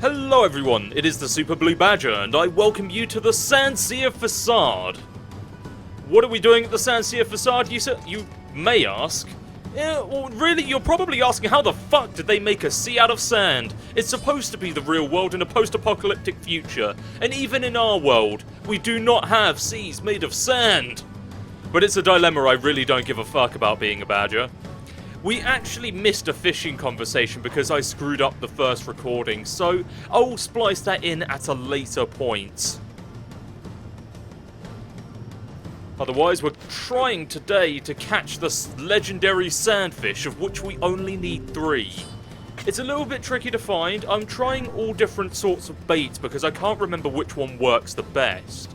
Hello everyone, it is the Super Blue Badger, and I welcome you to the Sandseer Facade. What are we doing at the Sandseer Facade, you may ask? Yeah, well, really, you're probably asking how the fuck did they make a sea out of sand? It's supposed to be the real world in a post-apocalyptic future, and even in our world, we do not have seas made of sand. But it's a dilemma I really don't give a fuck about being a badger. We actually missed a fishing conversation because I screwed up the first recording, so I'll splice that in at a later point. Otherwise, we're trying today to catch this legendary sandfish, of which we only need 3. It's a little bit tricky to find. I'm trying all different sorts of baits because I can't remember which one works the best.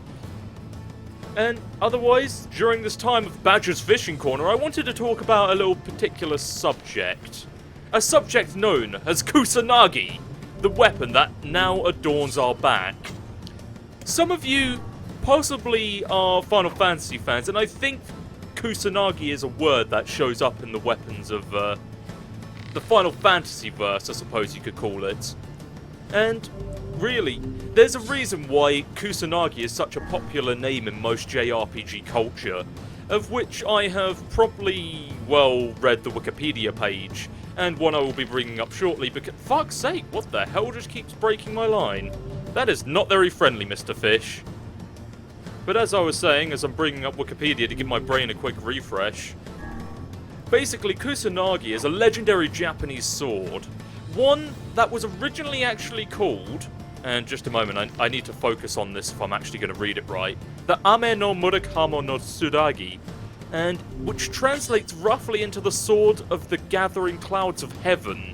And otherwise, during this time of Badger's Fishing Corner, I wanted to talk about a little particular subject. A subject known as Kusanagi, the weapon that now adorns our back. Some of you possibly are Final Fantasy fans, and I think Kusanagi is a word that shows up in the weapons of the Final Fantasy verse, I suppose you could call it. And really, there's a reason why Kusanagi is such a popular name in most JRPG culture, of which I have probably, well, read the Wikipedia page, and one I will be bringing up shortly because, fuck's sake, what the hell just keeps breaking my line? That is not very friendly, Mr. Fish. But as I was saying, as I'm bringing up Wikipedia to give my brain a quick refresh, basically Kusanagi is a legendary Japanese sword, one that was originally actually called, and just a moment, I need to focus on this if I'm actually going to read it right, the Ame no Murakamo no Tsuragi, and which translates roughly into the Sword of the Gathering Clouds of Heaven.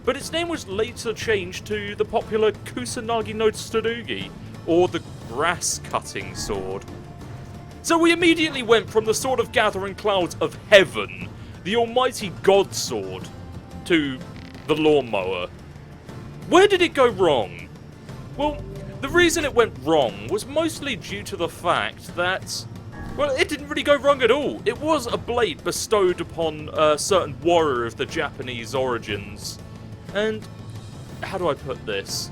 But its name was later changed to the popular Kusanagi no Tsurugi, or the Grass-Cutting Sword. So we immediately went from the Sword of Gathering Clouds of Heaven, the almighty God Sword, to the Lawnmower. Where did it go wrong? Well, the reason it went wrong was mostly due to the fact that, well, it didn't really go wrong at all. It was a blade bestowed upon a certain warrior of the Japanese origins. And how do I put this?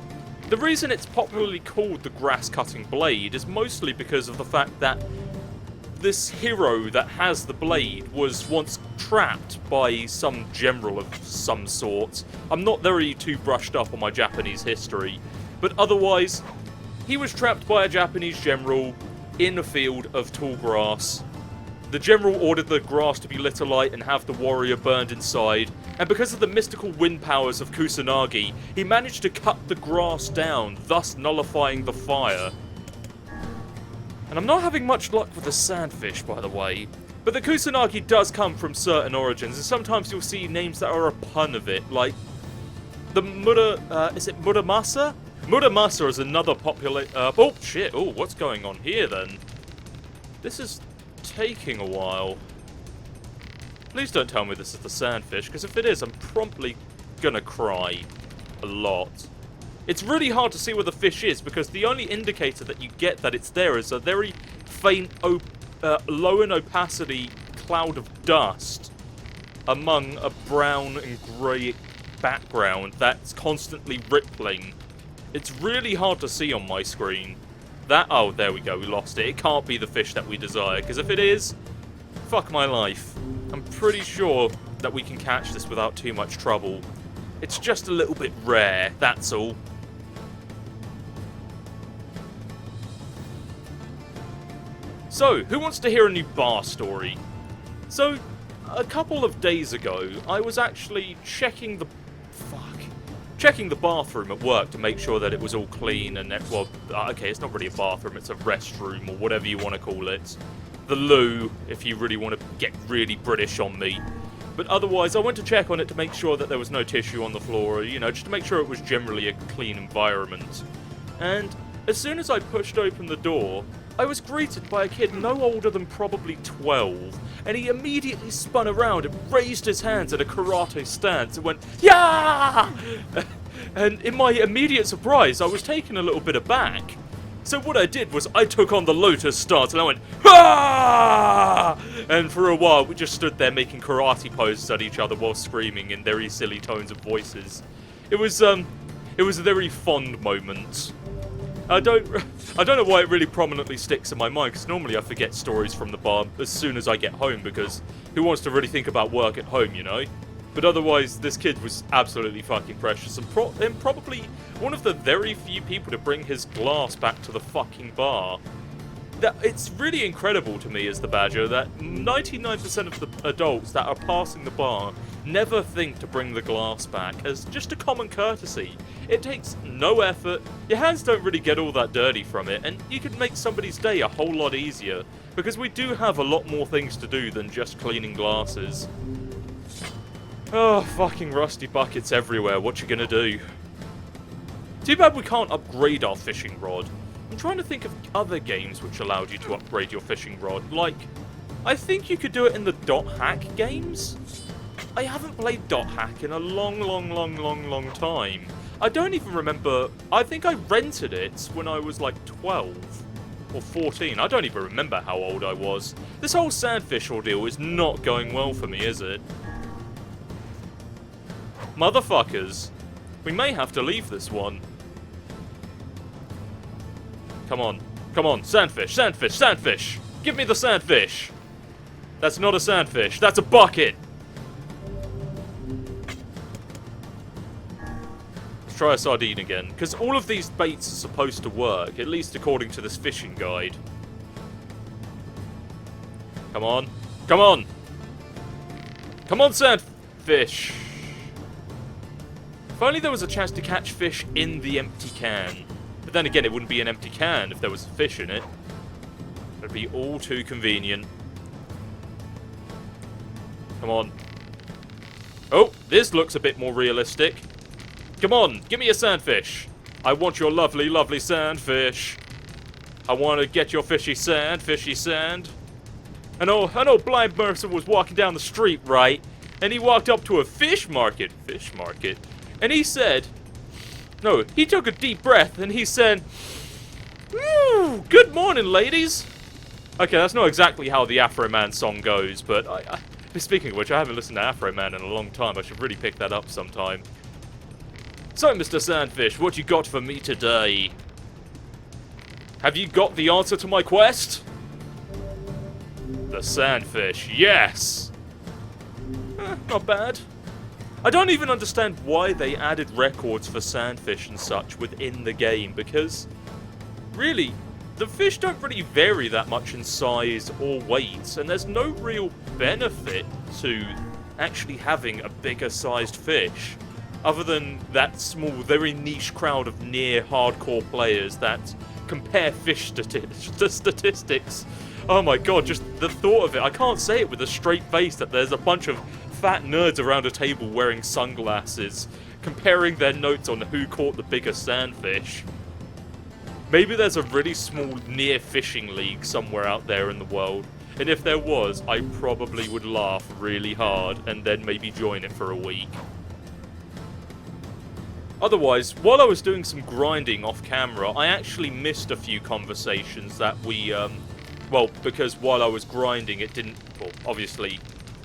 The reason it's popularly called the grass-cutting blade is mostly because of the fact that this hero that has the blade was once trapped by some general of some sort. I'm not very too brushed up on my Japanese history, but otherwise, he was trapped by a Japanese general in a field of tall grass. The general ordered the grass to be lit alight and have the warrior burned inside, and because of the mystical wind powers of Kusanagi, he managed to cut the grass down, thus nullifying the fire. And I'm not having much luck with the sandfish, by the way, but the Kusanagi does come from certain origins, and sometimes you'll see names that are a pun of it, like the is it Muramasa? Muramasa is another popular, oh shit, oh, what's going on here then? This is taking a while. Please don't tell me this is the sandfish, because if it is, I'm promptly gonna cry a lot. It's really hard to see where the fish is, because the only indicator that you get that it's there is a very faint, low in opacity cloud of dust among a brown and grey background that's constantly rippling. It's really hard to see on my screen. Oh, there we go, we lost it. It can't be the fish that we desire, because if it is, fuck my life. I'm pretty sure that we can catch this without too much trouble. It's just a little bit rare, that's all. So, who wants to hear a new bar story? So, a couple of days ago, I was actually checking the bathroom at work to make sure that it was all clean and, well, okay, it's not really a bathroom, it's a restroom or whatever you want to call it. The loo, if you really want to get really British on me. But otherwise, I went to check on it to make sure that there was no tissue on the floor, you know, just to make sure it was generally a clean environment. And as soon as I pushed open the door, I was greeted by a kid no older than probably 12, and he immediately spun around and raised his hands in a karate stance and went, "Yeah!" And in my immediate surprise, I was taken a little bit aback. So what I did was I took on the lotus stance and I went, "Ah!" And for a while we just stood there making karate poses at each other while screaming in very silly tones of voices. It was It was a very fond moment. I don't know why it really prominently sticks in my mind, because normally I forget stories from the bar as soon as I get home, because who wants to really think about work at home, you know? But otherwise, this kid was absolutely fucking precious, and probably one of the very few people to bring his glass back to the fucking bar. It's really incredible to me as the Badger that 99% of the adults that are passing the bar never think to bring the glass back as just a common courtesy. It takes no effort, your hands don't really get all that dirty from it, and you can make somebody's day a whole lot easier, because we do have a lot more things to do than just cleaning glasses. Oh, fucking rusty buckets everywhere, what you gonna do? Too bad we can't upgrade our fishing rod. I'm trying to think of other games which allowed you to upgrade your fishing rod. Like, I think you could do it in the Dot Hack games? I haven't played Dot Hack in a long time. I don't even remember. I think I rented it when I was like 12 or 14. I don't even remember how old I was. This whole sandfish ordeal is not going well for me, is it? Motherfuckers. We may have to leave this one. Come on. Come on. Sandfish, sandfish, sandfish! Give me the sandfish! That's not a sandfish. That's a bucket! Let's try a sardine again. Because all of these baits are supposed to work, at least according to this fishing guide. Come on. Come on! Come on, sandfish! If only there was a chance to catch fish in the empty can. But then again, it wouldn't be an empty can if there was fish in it. It'd be all too convenient. Come on. Oh, this looks a bit more realistic. Come on, give me a sandfish. I want your lovely, lovely sandfish. I want to get your fishy sand. An old blind person was walking down the street, right? And he walked up to a fish market. And he said... No, he took a deep breath and he said, good morning, ladies. Okay, that's not exactly how the Afro Man song goes, but speaking of which, I haven't listened to Afro Man in a long time. I should really pick that up sometime. So, Mr. Sandfish, what you got for me today? Have you got the answer to my quest? The Sandfish, yes! Not bad. I don't even understand why they added records for sandfish and such within the game, because, really, the fish don't really vary that much in size or weight, and there's no real benefit to actually having a bigger sized fish, other than that small, very niche crowd of Nier hardcore players that compare fish statistics. Oh my god, just the thought of it, I can't say it with a straight face that there's a bunch of fat nerds around a table wearing sunglasses, comparing their notes on who caught the biggest sandfish. Maybe there's a really small Nier fishing league somewhere out there in the world, and if there was, I probably would laugh really hard and then maybe join it for a week. Otherwise, while I was doing some grinding off camera, I actually missed a few conversations that we, well, because while I was grinding it didn't, well, obviously,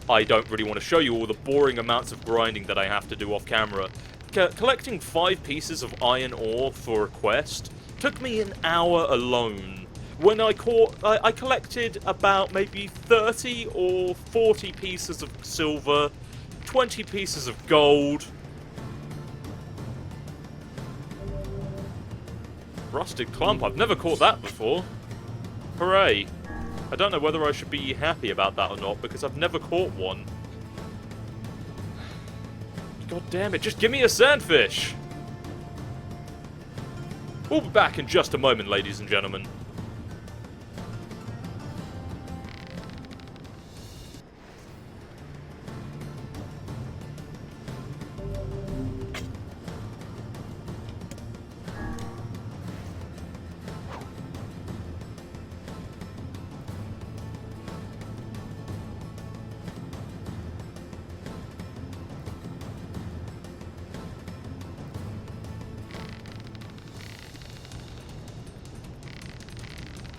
I don't really want to show you all the boring amounts of grinding that I have to do off camera. Collecting 5 pieces of iron ore for a quest took me an hour alone. When I collected about maybe 30 or 40 pieces of silver, 20 pieces of gold. Rusted clump, I've never caught that before. Hooray. I don't know whether I should be happy about that or not, because I've never caught one. God damn it, just give me a sandfish! We'll be back in just a moment, ladies and gentlemen.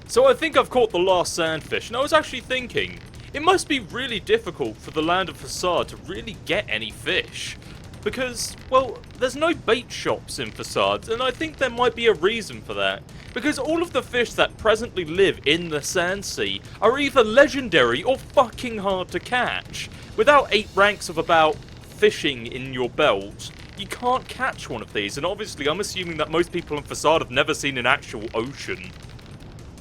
So I think I've caught the last sandfish, and I was actually thinking, it must be really difficult for the land of Facade to really get any fish. Because, well, there's no bait shops in Facades, and I think there might be a reason for that. Because all of the fish that presently live in the Sand Sea are either legendary or fucking hard to catch. Without 8 ranks of about fishing in your belt, you can't catch one of these, and obviously I'm assuming that most people in Facade have never seen an actual ocean.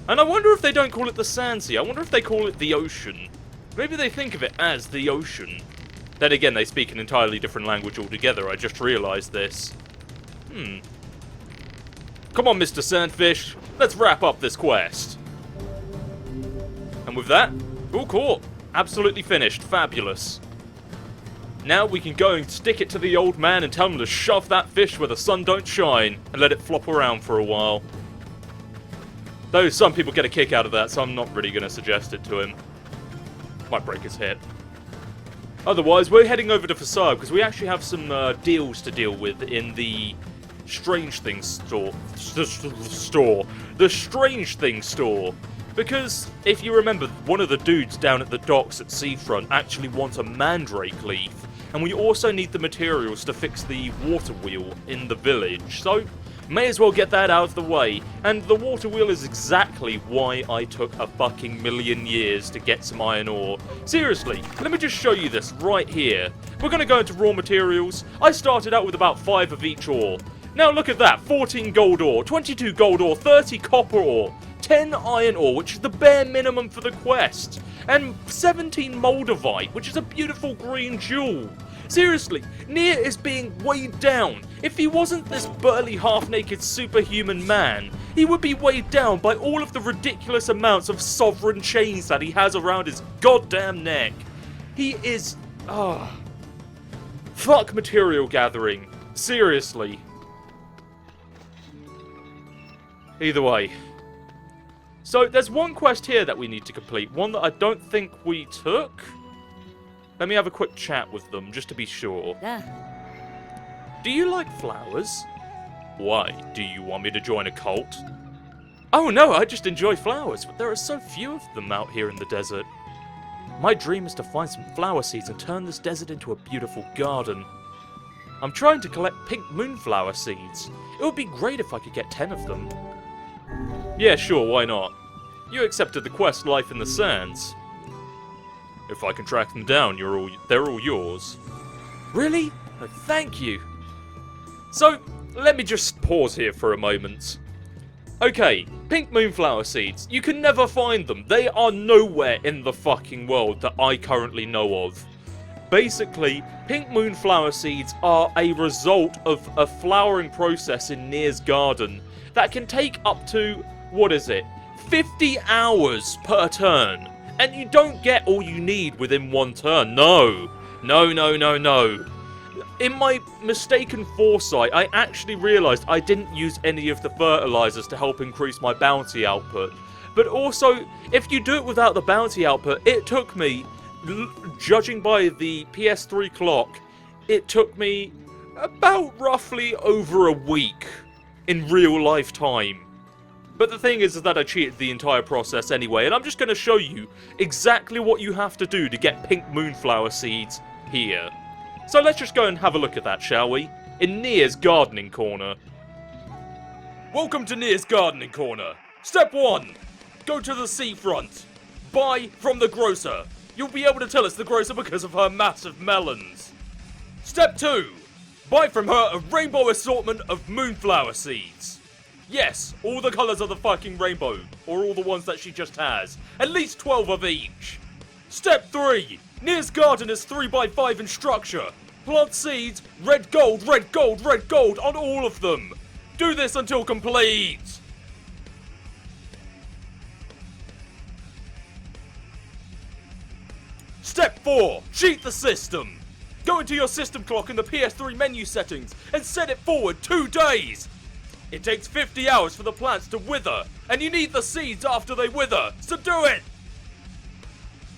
And I wonder if they don't call it the Sand Sea, I wonder if they call it the ocean. Maybe they think of it as the ocean. Then again, they speak an entirely different language altogether, I just realised this. Come on, Mr. Sandfish, let's wrap up this quest. And with that, all caught. Absolutely finished. Fabulous. Now we can go and stick it to the old man and tell him to shove that fish where the sun don't shine and let it flop around for a while. Though some people get a kick out of that, so I'm not really going to suggest it to him. Might break his head. Otherwise, we're heading over to Facade because we actually have some deals to deal with in the Strange Things store. The Strange Things store. Because, if you remember, one of the dudes down at the docks at Seafront actually wants a mandrake leaf. And we also need the materials to fix the water wheel in the village. So, may as well get that out of the way. And the water wheel is exactly why I took a fucking million years to get some iron ore. Seriously, let me just show you this right here. We're going to go into raw materials. I started out with about 5 of each ore. Now look at that, 14 gold ore, 22 gold ore, 30 copper ore, 10 iron ore, which is the bare minimum for the quest, and 17 moldavite, which is a beautiful green jewel. Seriously, Nier is being weighed down. If he wasn't this burly, half-naked superhuman man, he would be weighed down by all of the ridiculous amounts of sovereign chains that he has around his goddamn neck. He is... fuck material gathering. Seriously. Either way. So, there's one quest here that we need to complete. One that I don't think we took. Let me have a quick chat with them, just to be sure. Do you like flowers? Why? Do you want me to join a cult? Oh no, I just enjoy flowers, but there are so few of them out here in the desert. My dream is to find some flower seeds and turn this desert into a beautiful garden. I'm trying to collect pink moonflower seeds. It would be great if I could get 10 of them. Yeah, sure, why not? You accepted the quest Life in the Sands. If I can track them down, they're all yours. Really? Oh, thank you. So, let me just pause here for a moment. Okay, pink moonflower seeds. You can never find them. They are nowhere in the fucking world that I currently know of. Basically, pink moonflower seeds are a result of a flowering process in Nier's garden that can take up to, 50 hours per turn. And you don't get all you need within one turn. No. In my mistaken foresight, I actually realised I didn't use any of the fertilisers to help increase my bounty output. But also, if you do it without the bounty output, it took me, judging by the PS3 clock, it took me about roughly over a week in real life time. But the thing is that I cheated the entire process anyway, and I'm just going to show you exactly what you have to do to get pink moonflower seeds here. So let's just go and have a look at that, shall we? In Nier's Gardening Corner. Welcome to Nier's Gardening Corner. Step 1. Go to the seafront. Buy from the grocer. You'll be able to tell it's the grocer because of her massive melons. Step 2. Buy from her a rainbow assortment of moonflower seeds. Yes, all the colours of the fucking rainbow, or all the ones that she just has. At least 12 of each. Step 3. Nier's garden is 3x5 in structure. Plant seeds, red gold, red gold, red gold on all of them. Do this until complete. Step 4. Cheat the system. Go into your system clock in the PS3 menu settings and set it forward 2 days. It takes 50 hours for the plants to wither, and you need the seeds after they wither, so do it!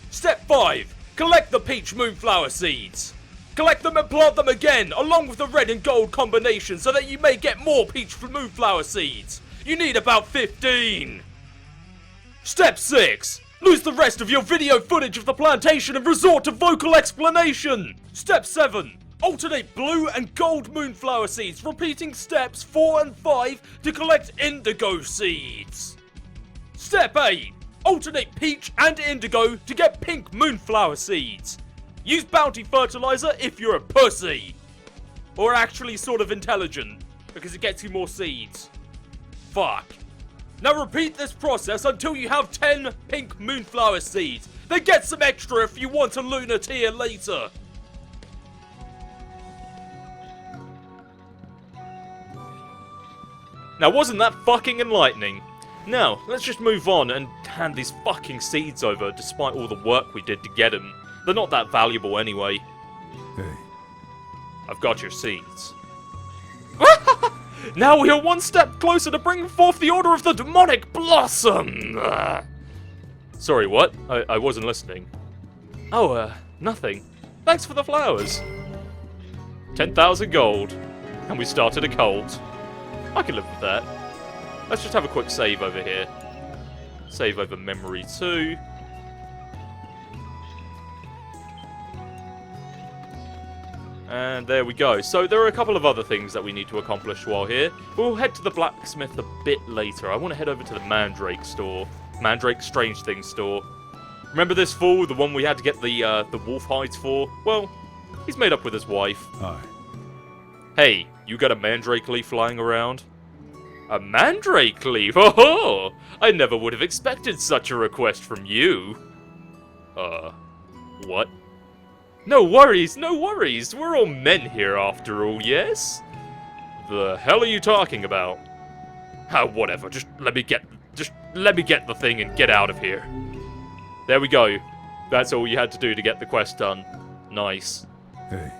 Step 5. Collect the peach moonflower seeds. Collect them and plant them again, along with the red and gold combination, so that you may get more peach moonflower seeds. You need about 15. Step 6. Lose the rest of your video footage of the plantation and resort to vocal explanation. Step 7. Alternate blue and gold moonflower seeds, repeating steps 4 and 5 to collect indigo seeds. Step 8. Alternate peach and indigo to get pink moonflower seeds. Use bounty fertilizer if you're a pussy. Or actually sort of intelligent, because it gets you more seeds. Fuck. Now repeat this process until you have 10 pink moonflower seeds. Then get some extra if you want a lunar tier later. Now wasn't that fucking enlightening? Now, let's just move on and hand these fucking seeds over despite all the work we did to get them. They're not that valuable anyway. Hey. I've got your seeds. Now we are one step closer to bringing forth the Order of the Demonic Blossom! Sorry, what? I wasn't listening. Oh, nothing. Thanks for the flowers. 10,000 gold. And we started a cult. I can live with that. Let's just have a quick save over here. Save over memory 2. And there we go. So there are a couple of other things that we need to accomplish while here. We'll head to the blacksmith a bit later. I want to head over to the Mandrake store. Mandrake Strange Things store. Remember this fool, the one we had to get the wolf hides for? Well, he's made up with his wife. Hi. Hey, you got a mandrake leaf flying around? A mandrake leaf? Oh, I never would have expected such a request from you. What? No worries, no worries. We're all men here after all, yes? The hell are you talking about? Whatever, just let me get the thing and get out of here. There we go. That's all you had to do to get the quest done. Nice. Hey.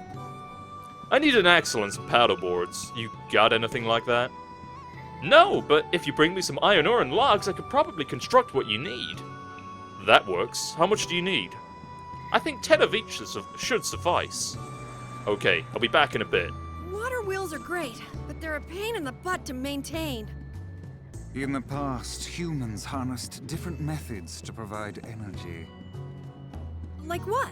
I need an axe and some paddle boards. You got anything like that? No, but if you bring me some iron ore and logs, I could probably construct what you need. That works. How much do you need? I think 10 of each should suffice. Okay, I'll be back in a bit. Water wheels are great, but they're a pain in the butt to maintain. In the past, humans harnessed different methods to provide energy. Like what?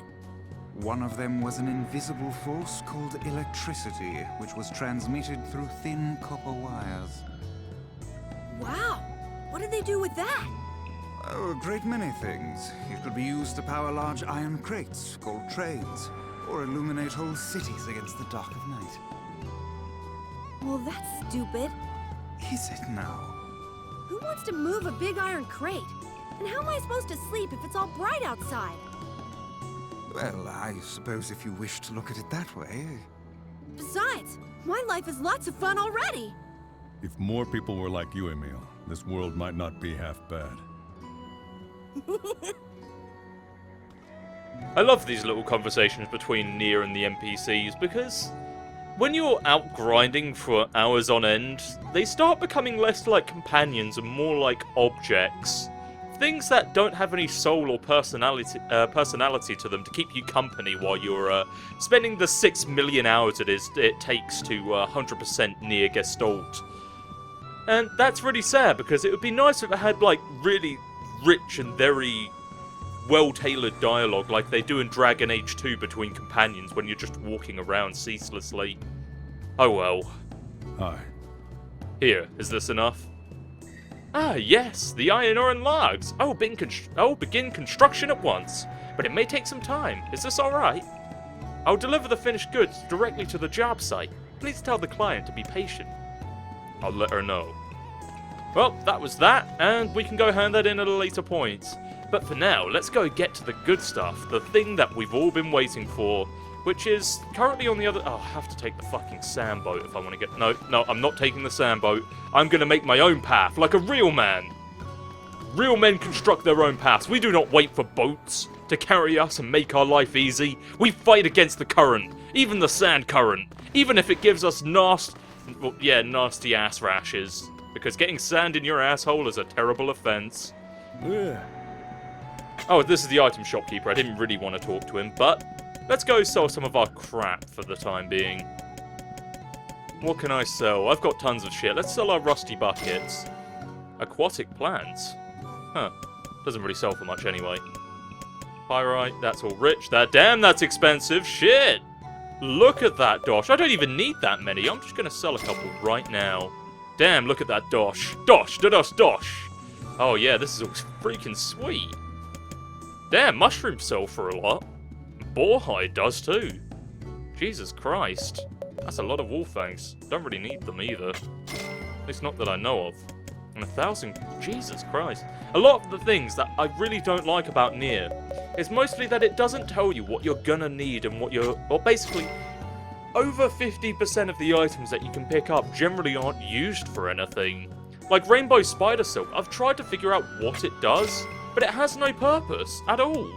One of them was an invisible force called electricity, which was transmitted through thin copper wires. Wow! What did they do with that? Oh, a great many things. It could be used to power large iron crates, called trains, or illuminate whole cities against the dark of night. Well, that's stupid. Is it now? Who wants to move a big iron crate? And how am I supposed to sleep if it's all bright outside? Well, I suppose if you wish to look at it that way. Besides, my life is lots of fun already. If more people were like you, Emil, this world might not be half bad. I love these little conversations between Nier and the NPCs because when you're out grinding for hours on end, they start becoming less like companions and more like objects. Things that don't have any soul or personality to them to keep you company while you're spending the 6 million hours it takes to 100% Nier Gestalt. And that's really sad because it would be nice if it had like really rich and very well-tailored dialogue like they do in Dragon Age 2 between companions when you're just walking around ceaselessly. Oh well. Hi. Here, is this enough? Ah, yes, the iron ore and logs. I'll begin construction at once, but it may take some time. Is this alright? I'll deliver the finished goods directly to the job site. Please tell the client to be patient. I'll let her know. Well, that was that, and we can go hand that in at a later point. But for now, let's go get to the good stuff, the thing that we've all been waiting for, which is currently on the other... Oh, I have to take the fucking sand boat if I want to get... No, I'm not taking the sand boat. I'm going to make my own path, like a real man. Real men construct their own paths. We do not wait for boats to carry us and make our life easy. We fight against the current, even the sand current, even if it gives us nasty ass rashes. Because getting sand in your asshole is a terrible offense. Ugh. Oh, this is the item shopkeeper. I didn't really want to talk to him, but let's go sell some of our crap for the time being. What can I sell? I've got tons of shit. Let's sell our rusty buckets. Aquatic plants. Huh. Doesn't really sell for much anyway. Pyrite, that's all rich. Damn, that's expensive. Shit! Look at that dosh. I don't even need that many. I'm just going to sell a couple right now. Damn, look at that dosh. Dosh, da-dosh, dosh. Oh yeah, this is freaking sweet. Damn, mushrooms sell for a lot. Boarhide does too. Jesus Christ. That's a lot of wolf fangs. Don't really need them either. At least not that I know of. And 1,000... Jesus Christ. A lot of the things that I really don't like about Nier is mostly that it doesn't tell you what you're gonna need and what you're... Well, basically, over 50% of the items that you can pick up generally aren't used for anything. Like Rainbow Spider Silk, I've tried to figure out what it does, but it has no purpose at all.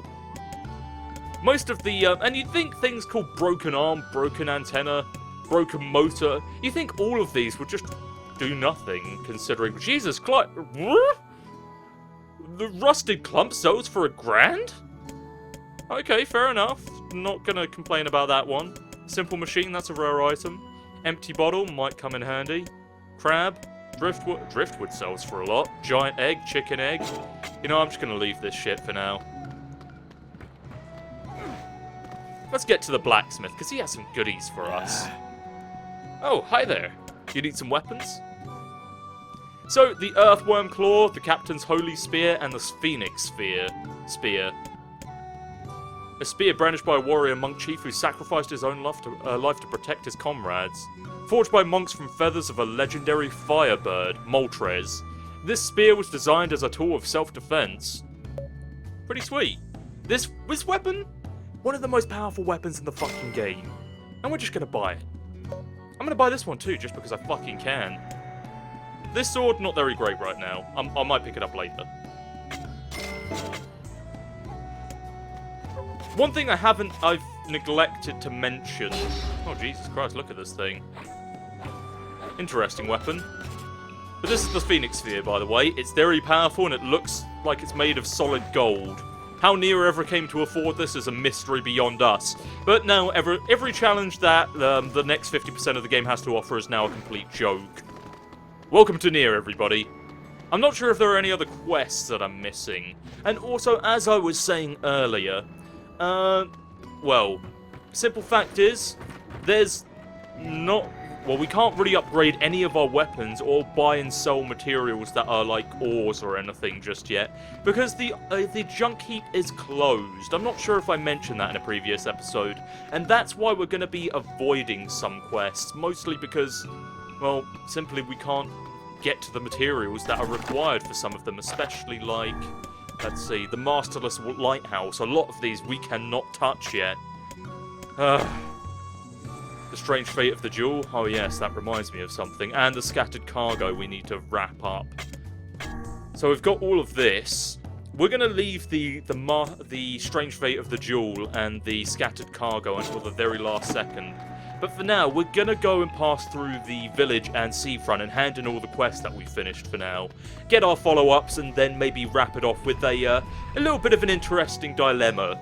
Most of the... and you'd think things called broken arm, broken antenna, broken motor, you think all of these would just do nothing, considering... Jesus Christ... The rusted clump sells for $1,000? Okay, fair enough. Not gonna complain about that one. Simple machine, that's a rare item. Empty bottle might come in handy. Crab, driftwood. Driftwood sells for a lot. Giant egg, chicken egg. You know, I'm just gonna leave this shit for now. Let's get to the blacksmith, because he has some goodies for us. Oh, hi there. You need some weapons? So, the Earthworm Claw, the Captain's Holy Spear, and the Phoenix Spear. A spear brandished by a warrior monk chief who sacrificed his own life to protect his comrades. Forged by monks from feathers of a legendary firebird, Moltres. This spear was designed as a tool of self-defense. Pretty sweet. This weapon, one of the most powerful weapons in the fucking game. And we're just gonna buy it. I'm gonna buy this one too, just because I fucking can. This sword, not very great right now. I might pick it up later. One thing I've neglected to mention... Oh, Jesus Christ, look at this thing. Interesting weapon. But this is the Phoenix Sphere, by the way. It's very powerful and it looks like it's made of solid gold. How Nier ever came to afford this is a mystery beyond us. But now, every challenge that the next 50% of the game has to offer is now a complete joke. Welcome to Nier, everybody. I'm not sure if there are any other quests that I'm missing. And also, as I was saying earlier, well, simple fact is, there's not... Well, we can't really upgrade any of our weapons or buy and sell materials that are like ores or anything just yet, because the junk heap is closed. I'm not sure if I mentioned that in a previous episode, and that's why we're going to be avoiding some quests, mostly because, well, simply we can't get to the materials that are required for some of them, especially like, let's see, the Masterless Lighthouse. A lot of these we cannot touch yet. The Strange Fate of the Jewel. Oh yes, that reminds me of something. And the Scattered Cargo we need to wrap up. So we've got all of this. We're going to leave the Strange Fate of the Jewel and the Scattered Cargo until the very last second. But for now, we're going to go and pass through the village and seafront and hand in all the quests that we finished for now. Get our follow-ups and then maybe wrap it off with a little bit of an interesting dilemma,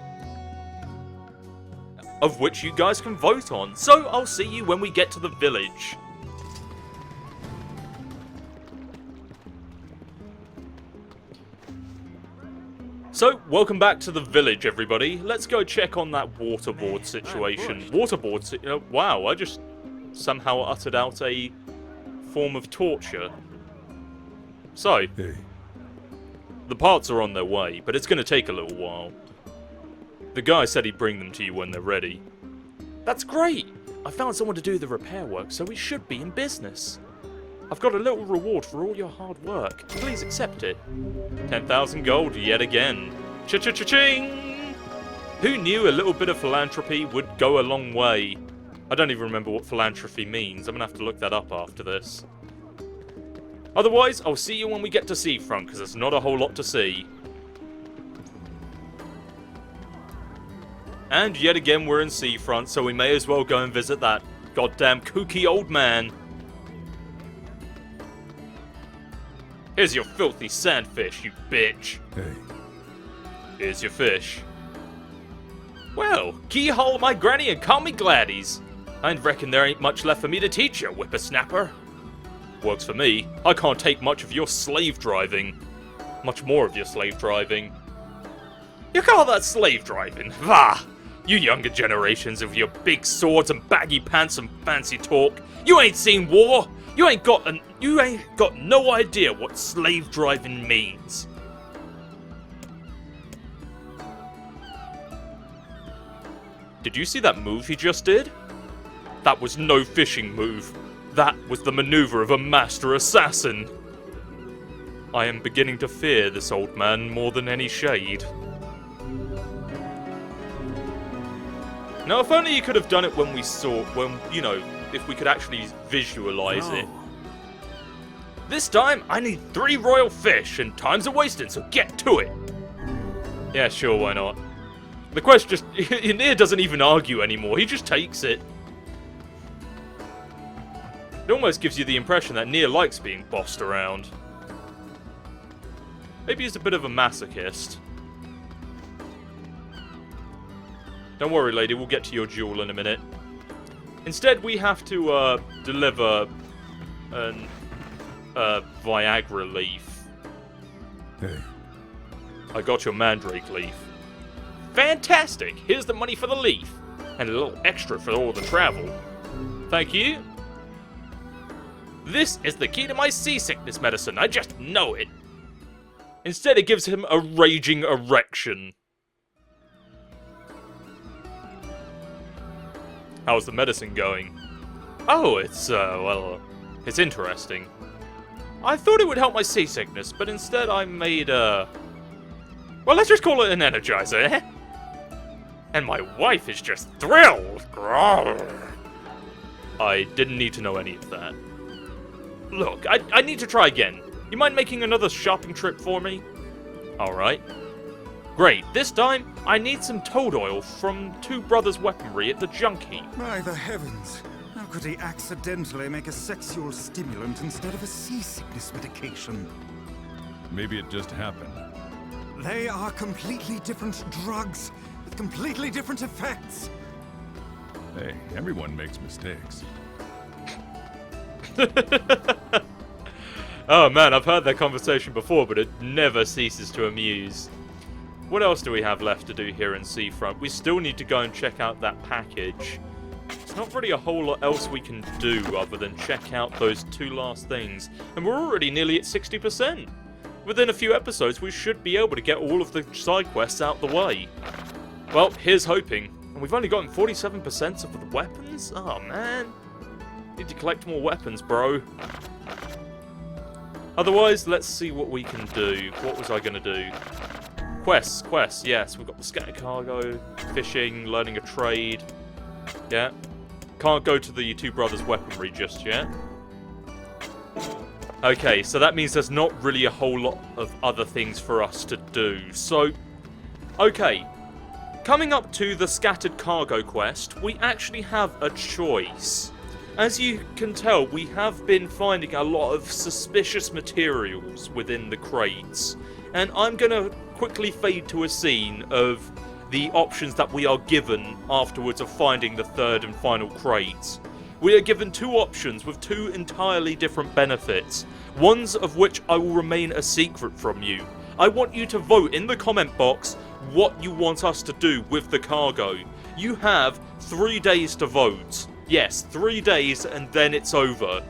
of which you guys can vote on. So I'll see you when we get to the village. So, welcome back to the village, everybody. Let's go check on that waterboard situation. Wow, I just somehow uttered out a form of torture. So, Hey. the parts are on their way, but it's going to take a little while. The guy said he'd bring them to you when they're ready. That's great! I found someone to do the repair work, so we should be in business. I've got a little reward for all your hard work. Please accept it. 10,000 gold yet again. Cha-cha-cha-ching! Who knew a little bit of philanthropy would go a long way? I don't even remember what philanthropy means. I'm gonna have to look that up after this. Otherwise, I'll see you when we get to seafront, because there's not a whole lot to see. And yet again we're in seafront, so we may as well go and visit that goddamn kooky old man. Here's your filthy sandfish, you bitch. Hey. Here's your fish. Well, keyhole my granny and call me Gladys. I reckon there ain't much left for me to teach you, whippersnapper. Works for me. I can't take much of your slave driving. Much more of your slave driving. You call that slave driving? Bah! You younger generations of your big swords and baggy pants and fancy talk. You ain't seen war. You ain't got no idea what slave driving means. Did you see that move he just did? That was no fishing move. That was the maneuver of a master assassin. I am beginning to fear this old man more than any shade. Now, if only you could have done it when if we could actually visualize it. This time, I need 3 royal fish, and time's a wasting, so get to it. Yeah, sure, why not? The quest just... Nier doesn't even argue anymore, he just takes it. It almost gives you the impression that Nier likes being bossed around. Maybe he's a bit of a masochist. Don't worry, lady, we'll get to your jewel in a minute. Instead, we have to, deliver an, Viagra leaf. Hey. I got your mandrake leaf. Fantastic! Here's the money for the leaf. And a little extra for all the travel. Thank you. This is the key to my seasickness medicine. I just know it. Instead, it gives him a raging erection. How's the medicine going? Oh, it's interesting. I thought it would help my seasickness, but instead I made, well, let's just call it an energizer, eh? And my wife is just thrilled. I didn't need to know any of that. Look, I need to try again. You mind making another shopping trip for me? Alright. Great, this time, I need some toad oil from Two Brothers Weaponry at the junk heap. By the heavens, how could he accidentally make a sexual stimulant instead of a seasickness medication? Maybe it just happened. They are completely different drugs, with completely different effects. Hey, everyone makes mistakes. Oh man, I've heard that conversation before, but it never ceases to amuse. What else do we have left to do here in Seafront? We still need to go and check out that package. There's not really a whole lot else we can do other than check out those 2 last things. And we're already nearly at 60%. Within a few episodes, we should be able to get all of the side quests out the way. Well, here's hoping. And we've only gotten 47% of the weapons? Oh man. Need to collect more weapons, bro. Otherwise, let's see what we can do. What was I going to do? Quests, yes. We've got the scatter cargo, fishing, learning a trade. Yeah. Can't go to the Two Brothers Weaponry just yet. Okay, so that means there's not really a whole lot of other things for us to do. So, okay. Coming up to the scattered cargo quest, we actually have a choice. As you can tell, we have been finding a lot of suspicious materials within the crates. And I'm going to quickly fade to a scene of the options that we are given afterwards of finding the 3rd and final crate. We are given 2 options with 2 entirely different benefits, ones of which I will remain a secret from you. I want you to vote in the comment box what you want us to do with the cargo. You have 3 days to vote. Yes, 3 days and then it's over.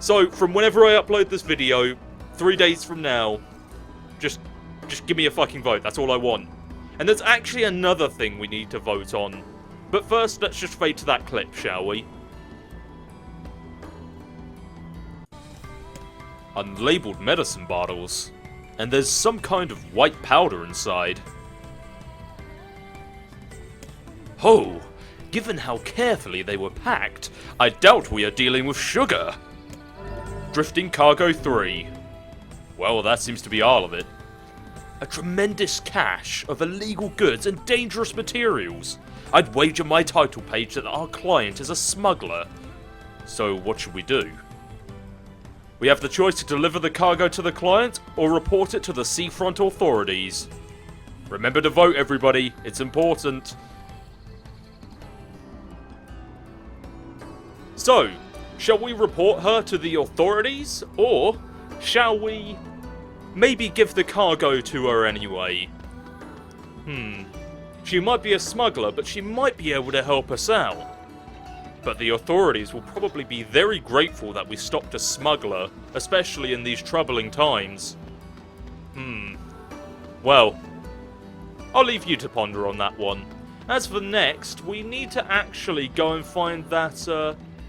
So, from whenever I upload this video, 3 days from now, just give me a fucking vote, that's all I want. And there's actually another thing we need to vote on. But first, let's just fade to that clip, shall we? Unlabeled medicine bottles. And there's some kind of white powder inside. Oh! Given how carefully they were packed, I doubt we are dealing with sugar. Drifting Cargo 3. Well, that seems to be all of it. A tremendous cache of illegal goods and dangerous materials. I'd wager my title page that our client is a smuggler. So what should we do? We have the choice to deliver the cargo to the client or report it to the seafront authorities. Remember to vote, everybody. It's important. So, shall we report her to the authorities, or shall we maybe give the cargo to her anyway? She might be a smuggler, but she might be able to help us out. But the authorities will probably be very grateful that we stopped a smuggler, especially in these troubling times. Well, I'll leave you to ponder on that one. As for next, we need to actually go and find that,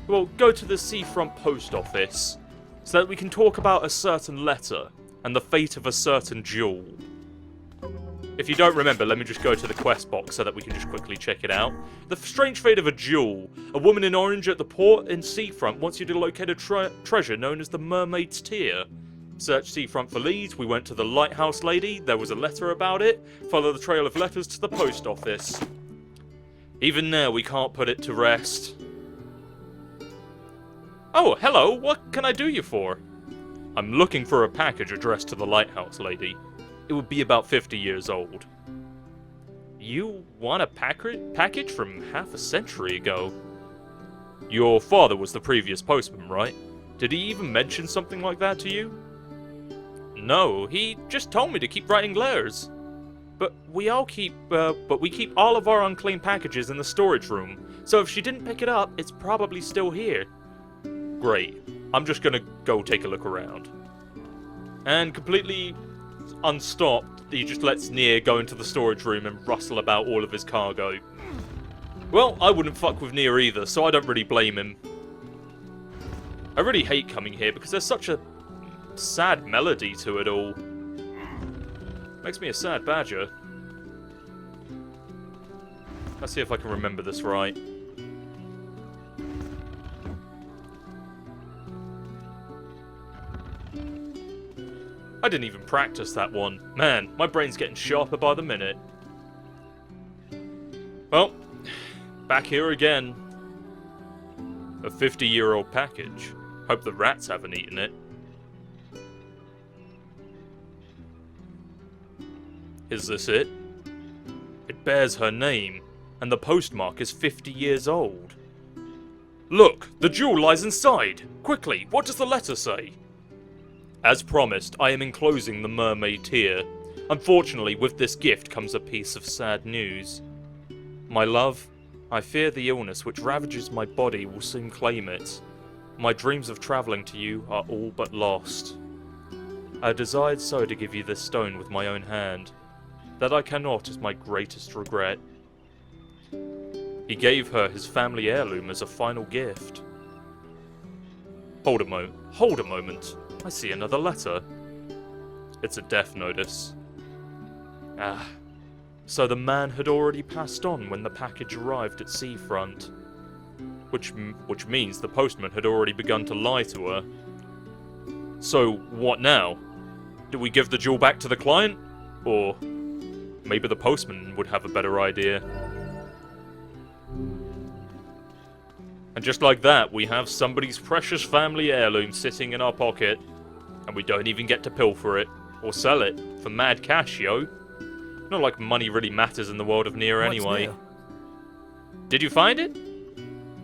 well, go to the seafront post office, so that we can talk about a certain letter, and the fate of a certain jewel. If you don't remember, let me just go to the quest box so that we can just quickly check it out. The strange fate of a jewel. A woman in orange at the port in seafront wants you to locate a treasure known as the Mermaid's Tear. Search seafront for leads. We went to the lighthouse lady. There was a letter about it. Follow the trail of letters to the post office. Even now, we can't put it to rest. Oh, hello. What can I do you for? I'm looking for a package addressed to the lighthouse lady. It would be about 50 years old. You want a package from half a century ago? Your father was the previous postman, right? Did he even mention something like that to you? No, he just told me to keep writing letters. But we keep all of our unclaimed packages in the storage room. So if she didn't pick it up, it's probably still here. Great. I'm just gonna go take a look around. And completely unstopped, he just lets Nier go into the storage room and rustle about all of his cargo. Well, I wouldn't fuck with Nier either, so I don't really blame him. I really hate coming here because there's such a sad melody to it all. Makes me a sad badger. Let's see if I can remember this right. I didn't even practice that one. Man, my brain's getting sharper by the minute. Well, back here again. A 50-year-old package. Hope the rats haven't eaten it. Is this it? It bears her name, and the postmark is 50 years old. Look, the jewel lies inside! Quickly, what does the letter say? As promised, I am enclosing the Mermaid Tear. Unfortunately, with this gift comes a piece of sad news. My love, I fear the illness which ravages my body will soon claim it. My dreams of travelling to you are all but lost. I desired so to give you this stone with my own hand. That I cannot is my greatest regret. He gave her his family heirloom as a final gift. Hold a moment. I see another letter. It's a death notice. Ah. So the man had already passed on when the package arrived at seafront. Which means the postman had already begun to lie to her. So, what now? Do we give the jewel back to the client? Or maybe the postman would have a better idea. And just like that, we have somebody's precious family heirloom sitting in our pocket. And we don't even get to pilfer it, or sell it, for mad cash, yo. Not like money really matters in the world of Nier anyway. What's new? Did you find it?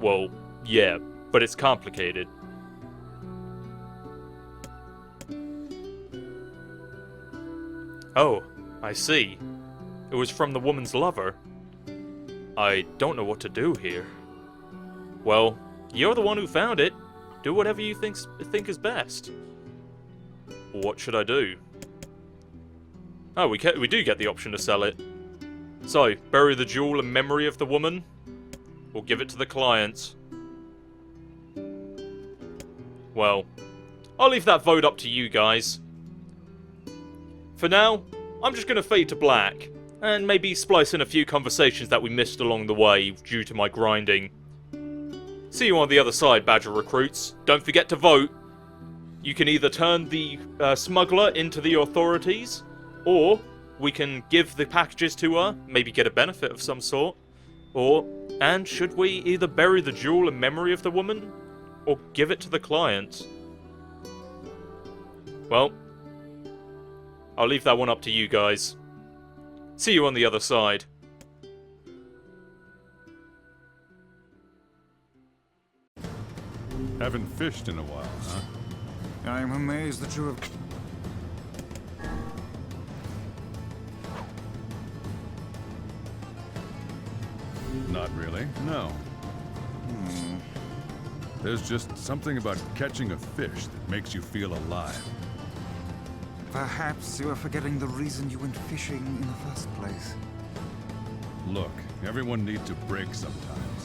Well, yeah, but it's complicated. Oh, I see. It was from the woman's lover. I don't know what to do here. Well, you're the one who found it. Do whatever you think is best. What should I do? Oh, we do get the option to sell it. So, bury the jewel in memory of the woman, or give it to the client. Well, I'll leave that vote up to you guys. For now, I'm just going to fade to black, and maybe splice in a few conversations that we missed along the way due to my grinding. See you on the other side, Badger recruits. Don't forget to vote. You can either turn the smuggler into the authorities, or we can give the packages to her, maybe get a benefit of some sort. And should we either bury the jewel in memory of the woman, or give it to the client? Well, I'll leave that one up to you guys. See you on the other side. Haven't fished in a while, huh? I am amazed that you have... Not really, no. There's just something about catching a fish that makes you feel alive. Perhaps you are forgetting the reason you went fishing in the first place. Look, everyone needs a break sometimes.